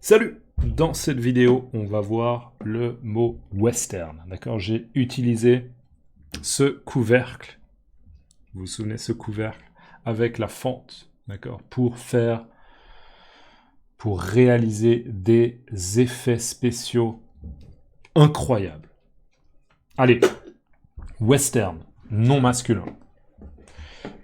Salut! Dans cette vidéo, on va voir le mot western. D'accord? J'ai utilisé ce couvercle. Vous vous souvenez, ce couvercle avec la fente, d'accord? Pour réaliser des effets spéciaux incroyables. Allez, western, non masculin.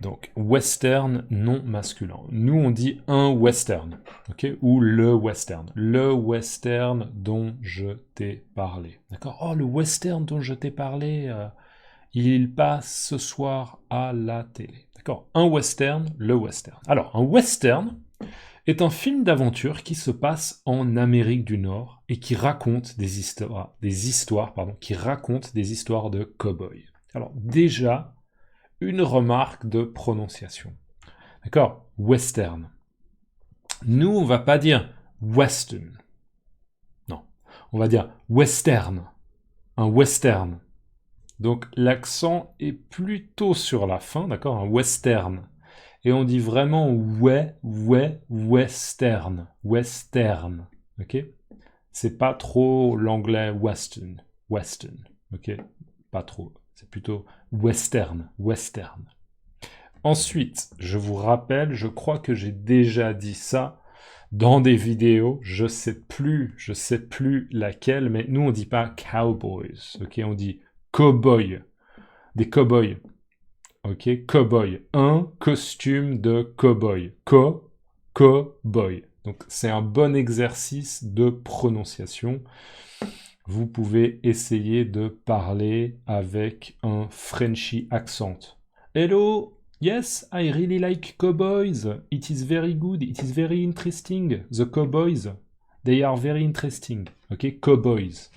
Donc, western non masculin. Nous, on dit un western, ok? Ou le western. Le western dont je t'ai parlé. D'accord? Oh, le western dont je t'ai parlé, il passe ce soir à la télé. D'accord? Un western, le western. Alors, un western est un film d'aventure qui se passe en Amérique du Nord et qui raconte des histoires de cow-boys. Alors, déjà, une remarque de prononciation. D'accord? Western. Nous, on va pas dire western. Non. On va dire western. Un western. Donc, l'accent est plutôt sur la fin, d'accord? Un western. Et on dit vraiment western. Western. Ok? C'est pas trop l'anglais western. Western. Ok? Pas trop. C'est plutôt western. Western. Ensuite, je vous rappelle, je crois que j'ai déjà dit ça dans des vidéos, je sais plus laquelle, mais nous on dit pas cowboys, ok, on dit cowboy, des cowboys, ok, cowboy, un costume de cowboy, cowboy. Donc c'est un bon exercice de prononciation. Vous pouvez essayer de parler avec un Frenchy accent. Hello! Yes, I really like cowboys. It is very good. It is very interesting. The cowboys, they are very interesting. Ok, cowboys.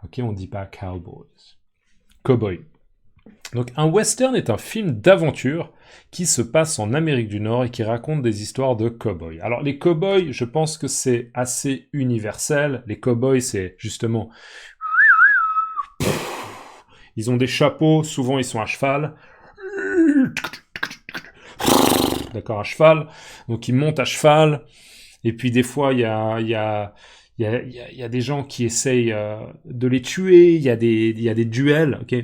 Ok, on ne dit pas cowboys. Cowboy. Donc, un western est un film d'aventure qui se passe en Amérique du Nord et qui raconte des histoires de cowboys. Alors, les cowboys, je pense que c'est assez universel. Les cowboys, c'est justement... Ils ont des chapeaux, souvent ils sont à cheval. D'accord, à cheval. Donc ils montent à cheval. Et puis des fois, il y a des gens qui essayent de les tuer. Il y a des duels, ok?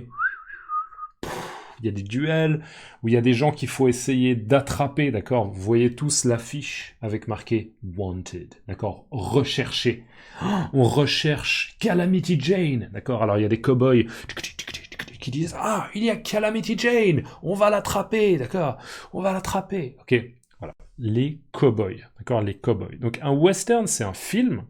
Il y a des duels où il y a des gens qu'il faut essayer d'attraper, d'accord? Vous voyez tous l'affiche avec marqué Wanted, d'accord? Recherché. On recherche Calamity Jane, d'accord? Alors il y a des cow-boys qui disent ah, il y a Calamity Jane, on va l'attraper, d'accord? On va l'attraper. OK. Voilà. Les cow-boys, d'accord? Les cow-boys. Donc un western, c'est un film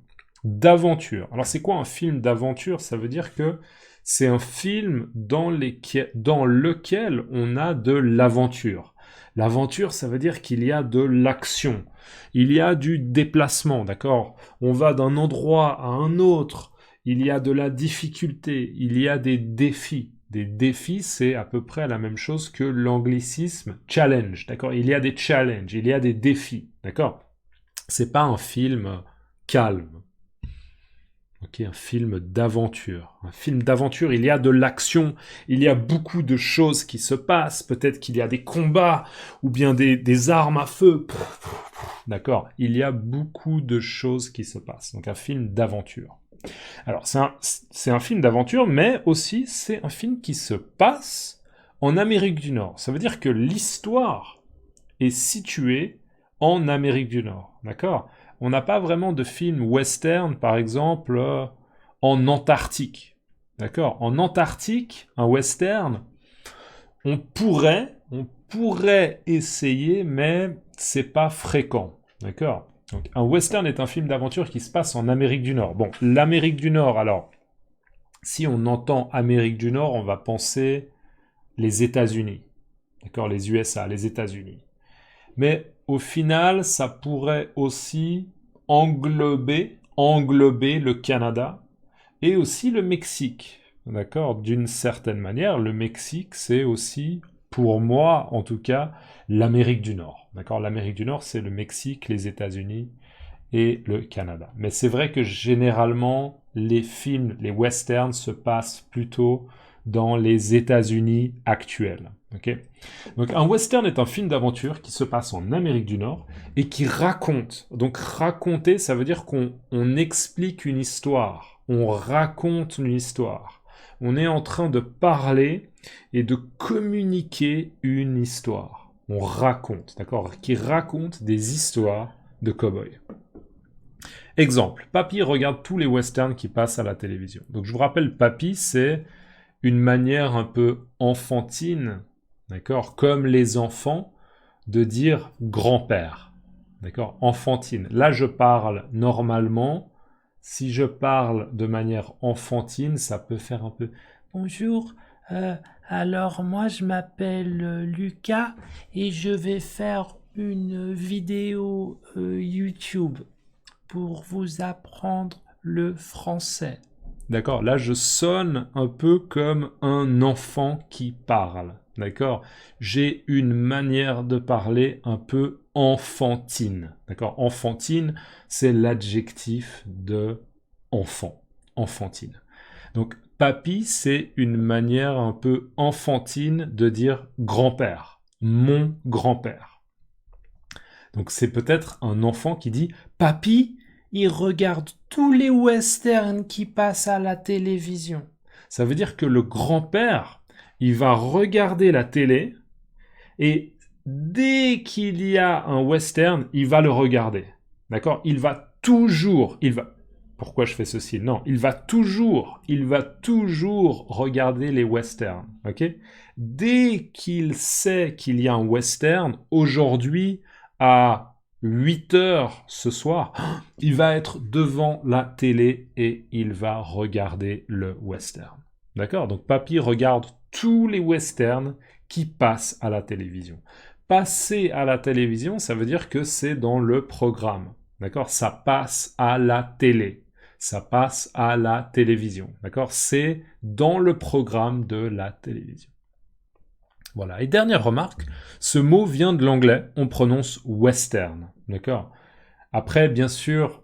d'aventure. Alors c'est quoi un film d'aventure? Ça veut dire que c'est un film dans lequel on a de l'aventure. L'aventure, ça veut dire qu'il y a de l'action. Il y a du déplacement, d'accord? On va d'un endroit à un autre. Il y a de la difficulté. Il y a des défis. Des défis, c'est à peu près la même chose que l'anglicisme challenge, d'accord? Il y a des challenges, il y a des défis, d'accord? C'est pas un film calme. Ok, un film d'aventure. Un film d'aventure, il y a de l'action, il y a beaucoup de choses qui se passent, peut-être qu'il y a des combats, ou bien des armes à feu. D'accord? Il y a beaucoup de choses qui se passent. Donc un film d'aventure. Alors c'est un film d'aventure, mais aussi c'est un film qui se passe en Amérique du Nord. Ça veut dire que l'histoire est située en Amérique du Nord. D'accord? On n'a pas vraiment de film western, par exemple, en Antarctique. D'accord? En Antarctique, un western, on pourrait essayer, mais c'est pas fréquent. D'accord? Donc, un western est un film d'aventure qui se passe en Amérique du Nord. Bon, l'Amérique du Nord, alors, si on entend Amérique du Nord, on va penser les États-Unis. D'accord? Les USA, les États-Unis. Mais au final, ça pourrait aussi englober le Canada et aussi le Mexique. D'accord? D'une certaine manière, le Mexique, c'est aussi, pour moi en tout cas, l'Amérique du Nord. D'accord? L'Amérique du Nord, c'est le Mexique, les États-Unis et le Canada. Mais c'est vrai que généralement, les films, les westerns se passent plutôt dans les États-Unis actuels. Ok. Donc un western est un film d'aventure qui se passe en Amérique du Nord et qui raconte. Donc raconter, ça veut dire qu'on explique une histoire, on raconte une histoire. On est en train de parler et de communiquer une histoire. On raconte, d'accord? Qui raconte des histoires de cow-boys. Exemple, Papy regarde tous les westerns qui passent à la télévision. Donc je vous rappelle, Papy, c'est une manière un peu enfantine, d'accord, comme les enfants, de dire grand-père, d'accord, enfantine. Là, je parle normalement. Si je parle de manière enfantine, ça peut faire un peu bonjour. euh, alors moi, je m'appelle Lucas et je vais faire une vidéo YouTube pour vous apprendre le français. D'accord? Là, je sonne un peu comme un enfant qui parle. D'accord? J'ai une manière de parler un peu enfantine. D'accord? Enfantine, c'est l'adjectif de enfant. Enfantine. Donc, papy, c'est une manière un peu enfantine de dire grand-père. Mon grand-père. Donc, c'est peut-être un enfant qui dit papy, il regarde tous les westerns qui passent à la télévision. Ça veut dire que le grand-père, il va regarder la télé et dès qu'il y a un western, il va le regarder. D'accord? Pourquoi je fais ceci? Non, il va toujours regarder les westerns. Ok? Dès qu'il sait qu'il y a un western, aujourd'hui, à 8 heures ce soir, il va être devant la télé et il va regarder le western. D'accord? Donc Papy regarde tous les westerns qui passent à la télévision. Passer à la télévision, ça veut dire que c'est dans le programme. D'accord? Ça passe à la télé. Ça passe à la télévision. D'accord? C'est dans le programme de la télévision. Voilà. Et dernière remarque, ce mot vient de l'anglais, on prononce western. D'accord? Après, bien sûr,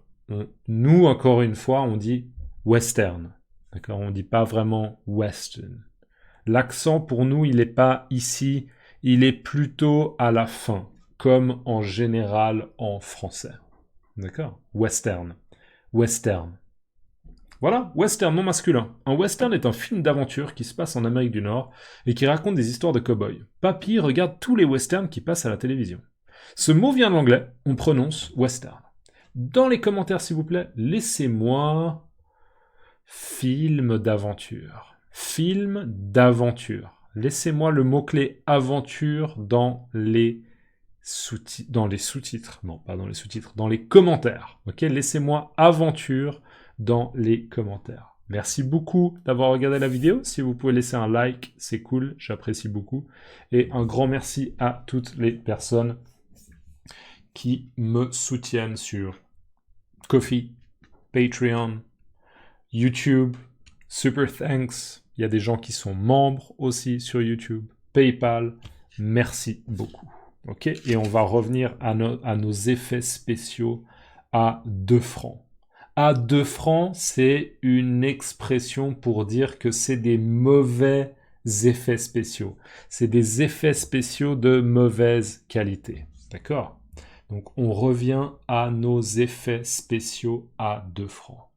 nous, encore une fois, on dit western. D'accord? On ne dit pas vraiment western. L'accent, pour nous, il n'est pas ici, il est plutôt à la fin, comme en général en français. D'accord? Western. Western. Voilà, western non masculin. Un western est un film d'aventure qui se passe en Amérique du Nord et qui raconte des histoires de cow-boys. Papy regarde tous les westerns qui passent à la télévision. Ce mot vient de l'anglais, on prononce western. Dans les commentaires, s'il vous plaît, laissez-moi film d'aventure. Film d'aventure. Laissez-moi le mot-clé aventure dans les sous-titres. Non, pas dans les sous-titres, dans les commentaires. Ok, laissez-moi aventure dans les commentaires. Merci beaucoup d'avoir regardé la vidéo. Si vous pouvez laisser un like, c'est cool, j'apprécie beaucoup. Et un grand merci à toutes les personnes qui me soutiennent sur Ko-fi, Patreon, YouTube, Super Thanks. Il y a des gens qui sont membres aussi sur YouTube, PayPal. Merci beaucoup. Ok, et on va revenir à nos effets spéciaux à 2 francs. À 2 francs, c'est une expression pour dire que c'est des mauvais effets spéciaux. C'est des effets spéciaux de mauvaise qualité. D'accord? Donc on revient à nos effets spéciaux à 2 francs.